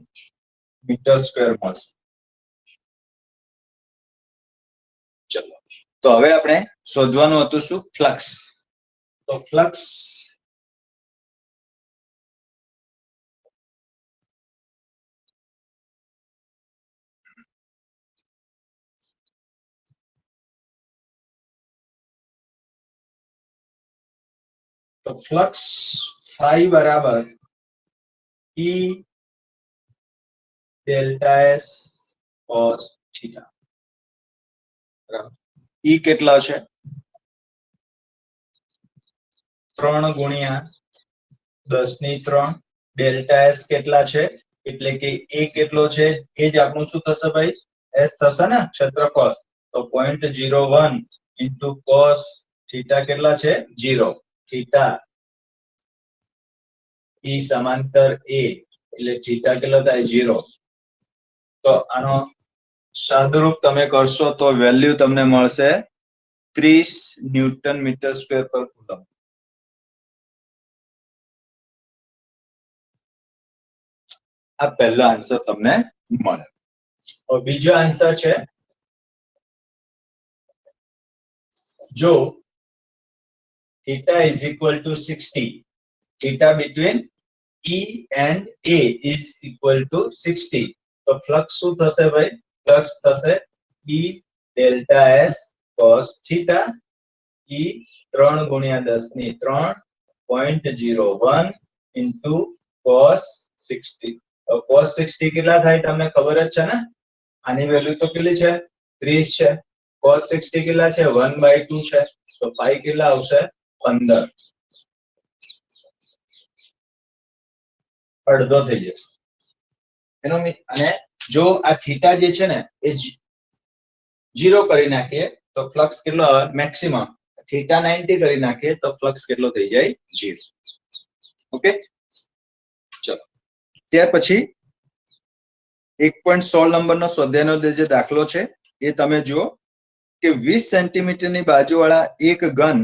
મીટર સ્ક્વેર મળશે. ચલો, તો હવે આપણે શોધવાનું હતું શું? ફ્લક્સ. તો ફ્લક્સ phi બરાબર E delta S cos theta. બરાબર. E કેટલા છે? 3 × 10⁻3. ડેલ્ટા S કેટલા છે? એટલે કે એ કેટલો છે એ જ આપણું શું થશે ભાઈ? S થશે ને ક્ષેત્રફળ. તો 0.01 * cos થીટા કેટલા છે? 0. થીટા E સમાંતર A એટલે થીટા કેટલો થાય? 0. તો આનો સાદુરૂપ તમે કરશો તો વેલ્યુ તમને મળશે 30 ન્યૂટન મીટર સ્ક્વેર પર કુલમ. આ પહેલો આન્સર તમને મળે. બીજો આન્સર છે, જો theta is equal to 60, theta between E and A is equal to 60, તો ફ્લક્સ શું થશે ભાઈ? ફ્લક્સ થશે E delta S cos theta. E 3 × 10⁻3 0.01 * cos 60. cos 60 કેટલા થાય તમને ખબર જ છે ને? આની વેલ્યુ તો કેટલી છે? 30 છે. cos 60 કેટલા છે? 1/2 છે. તો phi કેટલા આવશે? 15. અડધો થઈ જશે એનો. અને જો આ થીટા જે છે ને એ 0 કરી નાખીએ તો ફ્લક્સ કેટલો આવે? મેક્સિમમ. થીટા 90 કરી નાખીએ તો ફ્લક્સ કેટલો થઈ જાય? 0. ઓકે. ચલો, ત્યાર પછી 1.16 નંબરનો સ્વાધ્યાયનો જે દાખલો છે એ તમે જુઓ કે 20 સેન્ટીમીટરની બાજુવાળા એક ઘન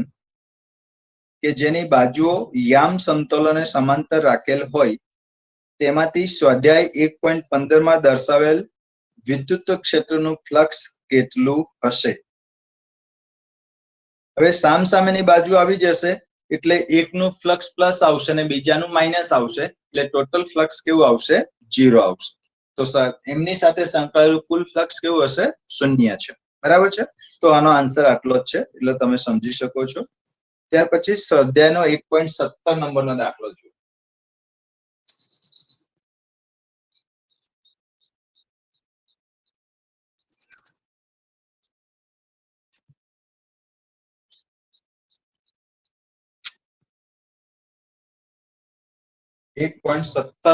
કે જેની બાજુઓ યામ સમતોલોને સમાંતર રાખેલ હોય તેમાંથી સ્વાધ્યાય 1.15 માં દર્શાવેલ વિદ્યુત ક્ષેત્રનું ફ્લક્સ કેટલું હશે? હવે સામસામેની બાજુ આવી જશે એટલે એકનું ફ્લક્સ પ્લસ આવશે અને બીજાનું માઇનસ આવશે એટલે ટોટલ ફ્લક્સ કેવું આવશે? 0 આવશે. તો એમની સાથે સંકળાયેલું કુલ ફ્લક્સ કેવું હશે? શૂન્ય છે. બરાબર છે. તો આનો આન્સર આટલો જ છે, એટલે તમે સમજી શકો છો. ત્યાર પછી સ્વાધ્યાયનો 1.17 નંબરનો દાખલો જુઓ.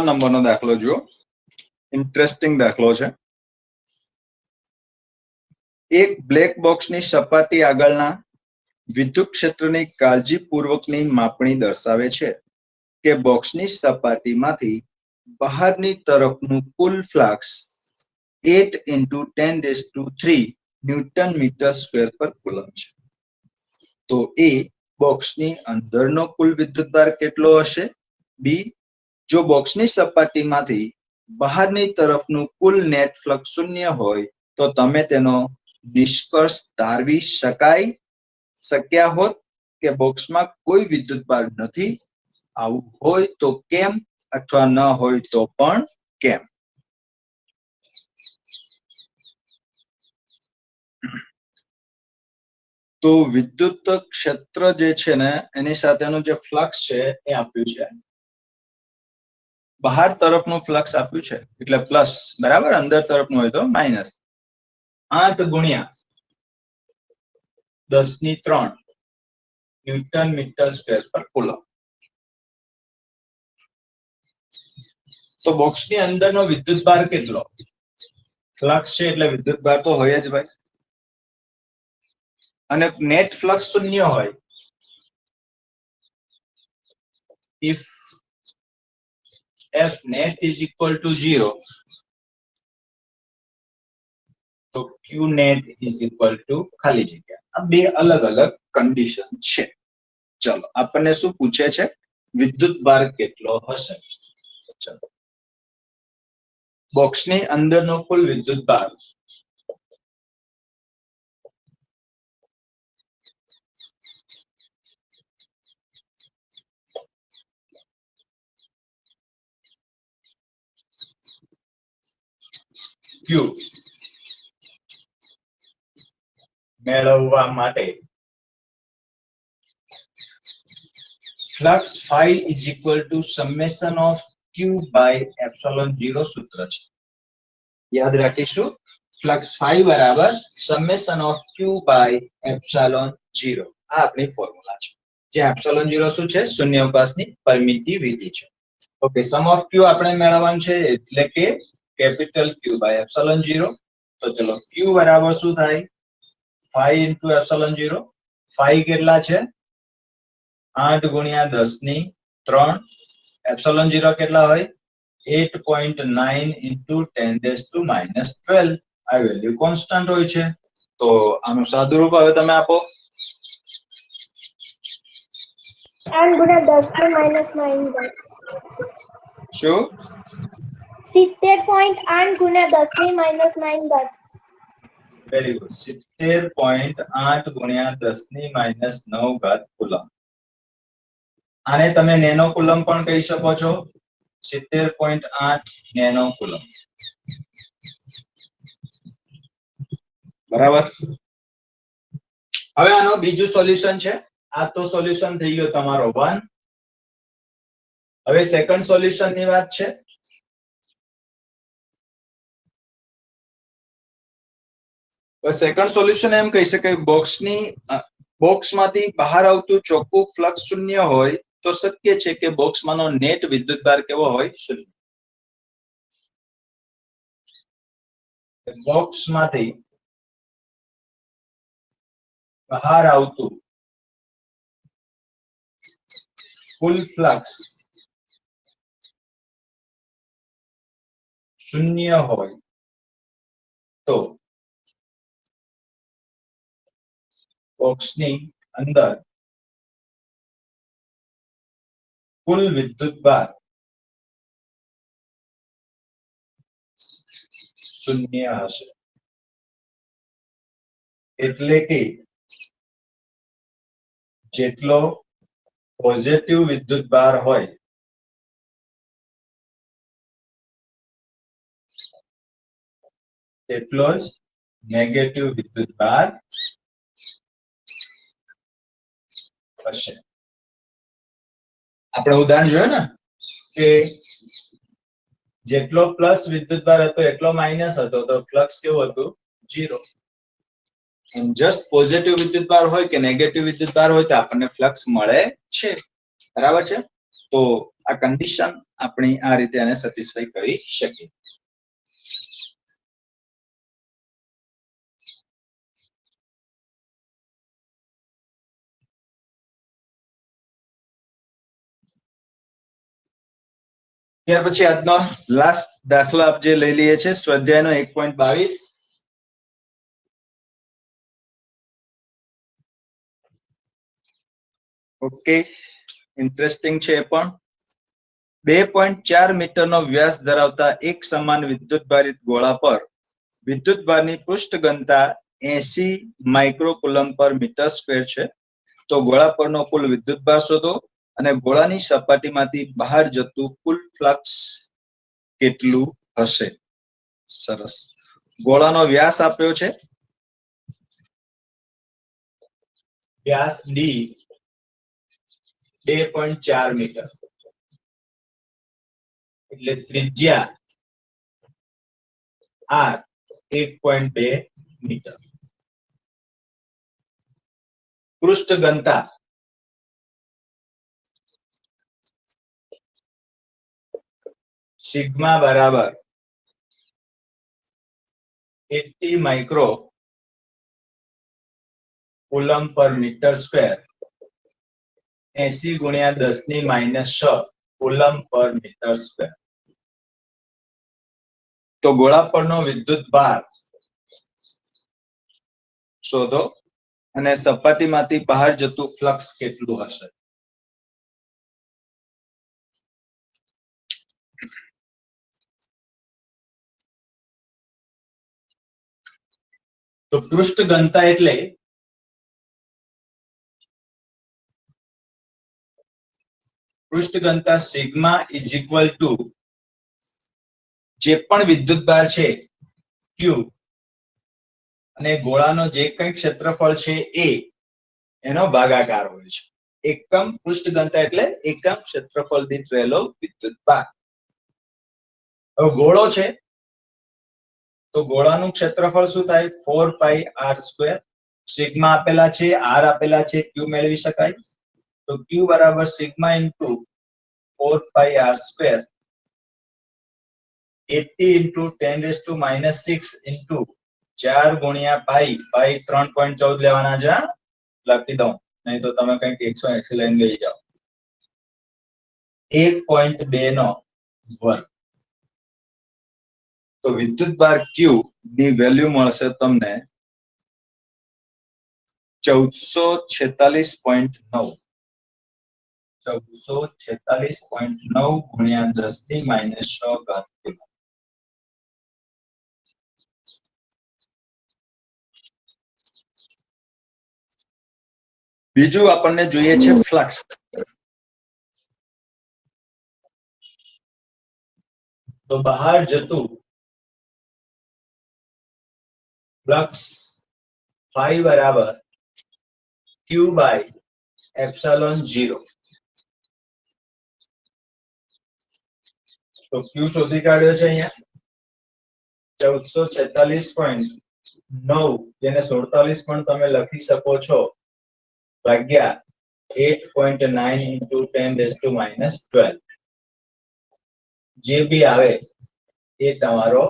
નંબરનો દાખલો જુઓ. ઇન્ટરેસ્ટિંગ દાખલો છે. એક બ્લેક બોક્સની સપાટી આગળના વિદ્યુત ક્ષેત્રની કાળજીપૂર્વકની માપણી દર્શાવે છે કે બોક્સની સપાટીમાંથી બહારની તરફનું કુલ ફ્લક્સ 8 × 10⁻³ ન્યૂટન મીટર સ્ક્વેર પર કુલમ છે. તો એ બોક્સની અંદરનો કુલ વિદ્યુતભાર કેટલો હશે? બી, જો બોક્સની સપાટીમાંથી બહારની તરફનું કુલ નેટ ફ્લક્સ શૂન્ય હોય તો તમે તેનો નિષ્કર્ષ તારવી શક્યા હોત કે બોક્સમાં કોઈ વિદ્યુતભાર નથી. આવું હોય તો કેમ, અથવા ન હોય તો પણ કેમ? તો વિદ્યુત ક્ષેત્ર જે છે ને એની સાથેનું જે ફ્લક્સ છે એ આપ્યું છે. બહાર તરફનું ફ્લક્સ આપ્યું છે એટલે પ્લસ, બરાબર. અંદર તરફનું હોય તો માઇનસ. 8 × 10⁻³ ન્યૂટન મીટર સ્ક્વેર પર કુલમ. તો બોક્સની અંદરનો વિદ્યુતભાર કેટલો? ફ્લક્સ છે એટલે વિદ્યુતભાર તો હોય જ ભાઈ. અને નેટ ફ્લક્સ શૂન્ય હોય, if F net is equal to 0, તો Q net is equal to ખાલી જગ્યા. આ બે અલગ અલગ કન્ડિશન છે. ચલો, આપણને શું પૂછે છે? વિદ્યુતભાર કેટલો હશે? ચલો, બોક્સની અંદરનો કુલ વિદ્યુતભાર Q મેળવવા માટે flux phi is equal to summation of Q by epsilon 0 સૂત્ર છે. યાદ રાખીશું, ફ્લક્સ phi બરાબર summation of Q by epsilon 0. આ આપણી ફોર્મ્યુલા છે. જે epsilon 0 શું છે? શૂન્યાવકાશની પરમિટિવિટી છે. ઓકે, સમ ઓફ Q આપણે મેળવવાનું છે એટલે કે કેપિટલ Q by epsilon 0. તો ચલો, Q બરાબર શું થાય? phi into epsilon 0. phi કેટલા છે? 8 × 10⁻³ epsilon 0 કેટલા હોય? 8.9 × 10⁻12. આ વેલ્યુ કોન્સ્ટન્ટ હોય છે. તો આનું સાદુરૂપ હવે તમે આપો. 8 × 10⁻9. શું? 70.8 × 10⁻9. Very good. 70.8 × 10⁻9 કુલમ. આને તમે નેનો કુલમ પણ કહી શકો છો. 70.8 નેનો કુલમ. બરાબર. હવે આનો બીજું સોલ્યુશન છે. આ તો સોલ્યુશન થઈ ગયો તમારો 1. હવે સેકન્ડ સોલ્યુશન ની વાત છે. સેકન્ડ સોલ્યુશન એમ કહી શકાય, બોક્સમાંથી બહાર આવતું ચોખ્ખું ફ્લક્સ શૂન્ય હોય તો શક્ય છે કે બોક્સમાંનો નેટ વિદ્યુતભાર કેવો હોય? શૂન્ય. બોક્સમાંથી બહાર આવતું કુલ ફ્લક્સ શૂન્ય હોય તો બોક્સની અંદર કુલ વિદ્યુતભાર શૂન્ય હશે. એટલે કે જેટલો પોઝિટિવ વિદ્યુતભાર હોય તેટલો જ નેગેટિવ વિદ્યુતભાર હશે. આપણે ઉદાહરણ જોયું ને કે જેટલો પ્લસ વિદ્યુતભાર હતો એટલો માઇનસ હતો, તો ફ્લક્સ કેવું હતું? 0. જસ્ટ પોઝિટિવ વિદ્યુતભાર હોય કે નેગેટિવ વિદ્યુતભાર હોય તો આપણને ફ્લક્સ મળે છે. બરાબર છે? તો આ કન્ડિશન આપણી આ રીતે આને સેટિસ્ફાઈ કરી શકીએ. ત્યાર પછી આજનો લાસ્ટ દાખલો આપ જે લઈ લઈએ છે સ્વાધ્યાયનો 1.22. ઓકે, ઇન્ટરેસ્ટિંગ છે. એ પણ 2.4 મીટરનો વ્યાસ ધરાવતા એક સમાન વિદ્યુતભારિત ગોળા પર વિદ્યુતભારની પૃષ્ઠ ઘનતા 80 માઇક્રોકુલમ પર મીટર સ્ક્વેર છે. તો ગોળા પરનો કુલ વિદ્યુતભાર શોધો અને ગોળાની સપાટીમાંથી બહાર જતું કુલ ફ્લક્સ કેટલું હશે. સરસ. ગોળાનો વ્યાસ આપ્યો છે, વ્યાસ d 2.4 મીટર એટલે ત્રિજ્યા r 1.2 મીટર. પૃષ્ઠ ઘનતા સિગ્મા બરાબર 80 માઇક્રો કુલમ પર મીટર સ્ક્વેર, 80 ગુણ્યા 10⁻6 કુલમ પર મીટર સ્ક્વેર. તો ગોળા પરનો વિદ્યુત ભાર શોધો અને સપાટીમાંથી બહાર જતું ફ્લક્સ કેટલું હશે. તો પૃષ્ઠ ઘનતા એટલે પૃષ્ઠ ઘનતા સિગ્મા ઇઝ ઇક્વલ ટુ જે પણ વિદ્યુતભાર છે Q અને ગોળાનો જે કંઈ ક્ષેત્રફળ છે A એનો ભાગાકાર હોય છે. એકમ પૃષ્ઠ ઘનતા એટલે એકમ ક્ષેત્રફળ દીઠ રહેલો વિદ્યુતભાર. હવે ગોળો છે તો ગોળાનું ક્ષેત્રફળ શું થાય? 4πr². સિગ્મા આપેલા છે, r આપેલા છે, Q મેળવી શકાય. તો Q બરાબર sigma into 4πr², 80 into 10⁻6 into 4 ગુણ્યા પાઈ 3.14 લેવાના છે. લખી દઉં, નહીં તો તમે કંઈક 180 લઈને લઈ જાઓ. 1.2 નો વર્ગ. તો વિદ્યુતભાર Q ની વેલ્યુ મળશે તમને 1446.9. 1446.9 ગુણ્યા 10⁻6 ઘાત. બીજું આપણને જોઈએ છે ફ્લક્સ. તો બહાર જતું ફ્લક્સ phi બરાબર Q બાય એપ્સિલોન 0. તો Q શોધી કાઢ્યો છે અહીંયા 1446.9, જેને 47 પણ તમે લખી શકો છો, ભાગ્યા 8.9 ઇન્ટુ 10⁻12. જે બી આવે એ તમારો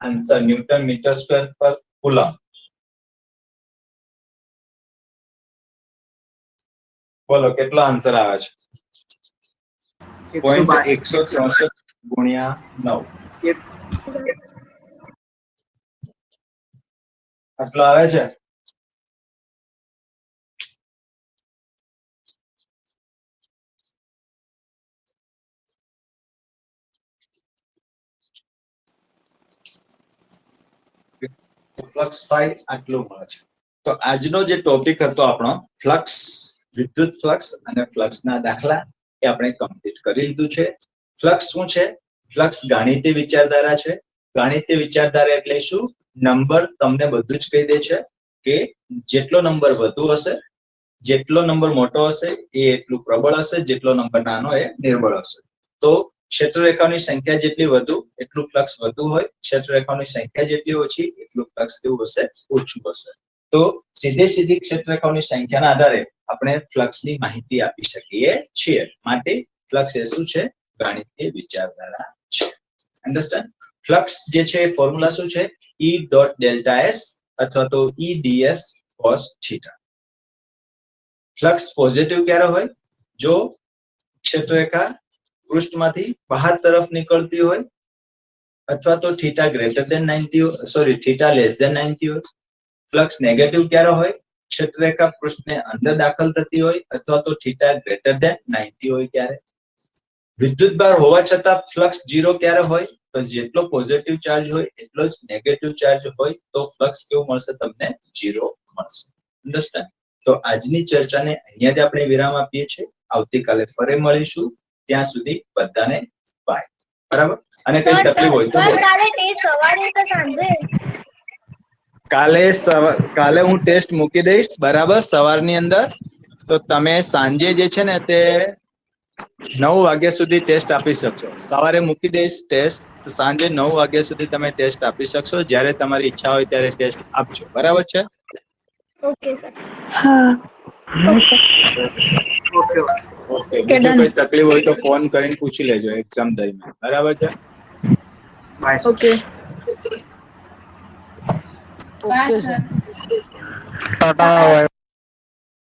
આન્સર ન્યૂટન મીટર સ્ક્વેર પર કુલમ. બોલો કેટલો આન્સર આવે છે? 0.164 ગુણ્યા 9 આટલો આવે છે. ફ્લક્સ ફાઈ આટલું મળે છે. તો આજનો જે ટોપિક હતો આપણો ફ્લક્સ, વિદ્યુત ફ્લક્સ અને ફ્લક્સના દાખલા, એ આપણે કમ્પ્લીટ કરી લીધું છે. ફ્લક્સ શું છે? ફ્લક્સ ગાણિતિક વિચારધારા છે. ગાણિતીય વિચારધારા એટલે શું? નંબર તમને બધું જ કહી દે છે કે જેટલો નંબર વધુ હશે, જેટલો નંબર મોટો હશે એ એટલું પ્રબળ હશે, જેટલો નંબર નાનો એ નિર્બળ હશે. તો ક્ષેત્રરેખાઓની સંખ્યા જેટલી વધુ એટલું ફ્લક્સ વધુ હોય, ક્ષેત્રરેખાઓની સંખ્યા જેટલી ઓછી એટલું ફ્લક્સ કેવું હશે? ઓછું હશે. તો સીધી ક્ષેત્રરેખાઓની સંખ્યાના આધારે આપણે ફ્લક્સની માહિતી આપી શકીએ છીએ. માટે ફ્લક્સ એ શું છે? ગાણિતીય વિચારધારા છે. અન્ડરસ્ટેન્ડ? ફ્લક્સ જે છે એ ફોર્મ્યુલા શું છે? E ડોટ ડેલ્ટા S અથવા તો E ds cos theta. Flux positive ક્યારે હોય? જો ક્ષેત્રરેખા પૃષ્ઠમાંથી બહાર તરફ નીકળતી હોય અથવા તો થીટા ગ્રેટર ધેન 90 હોય, સોરી થીટા લેસ ધેન 90 હોય. ફ્લક્સ નેગેટિવ ક્યારે હોય? ક્ષેત્રરેખા પૃષ્ઠને અંદર દાખલ થતી હોય અથવા તો થીટા ગ્રેટર ધેન 90 હોય ત્યારે. વિદ્યુતભાર હોવા છતાં ફ્લક્સ 0 ક્યારે હોય? તો જેટલો પોઝિટિવ ચાર્જ હોય એટલો જ નેગેટિવ ચાર્જ હોય તો ફ્લક્સ કેવું મળશે તમને? 0 મળશે. અન્ડરસ્ટેન્ડ? તો આજની ચર્ચાને અહીંયા જ આપણે વિરામ આપીએ છીએ. આવતીકાલે ફરી મળીશું. ત્યાં સુધી બધાને બાય. બરાબર? અને કઈ તકલીફ હોય તો કાલે ટેસ્ટ સવારે કે સાંજે? કાલે હું ટેસ્ટ મૂકી દઈશ, બરાબર, સવારની અંદર. તો તમે સાંજે જે છે ને તે 9 વાગ્યા સુધી ટેસ્ટ આપી શકશો. સવારે મૂકી દઈશ ટેસ્ટ, તો સાંજે 9 વાગ્યા સુધી તમે ટેસ્ટ આપી શકશો. જ્યારે તમારી ઈચ્છા હોય ત્યારે ટેસ્ટ આપજો. બરાબર છે? Okay sir. હા. ઓકે. બીજું કોઈ તકલીફ હોય તો ફોન કરીને પૂછી લેજો એક્ઝામ દરમિયાન. બરાબર છે? ઓકે. Bye, sir. ટાટા.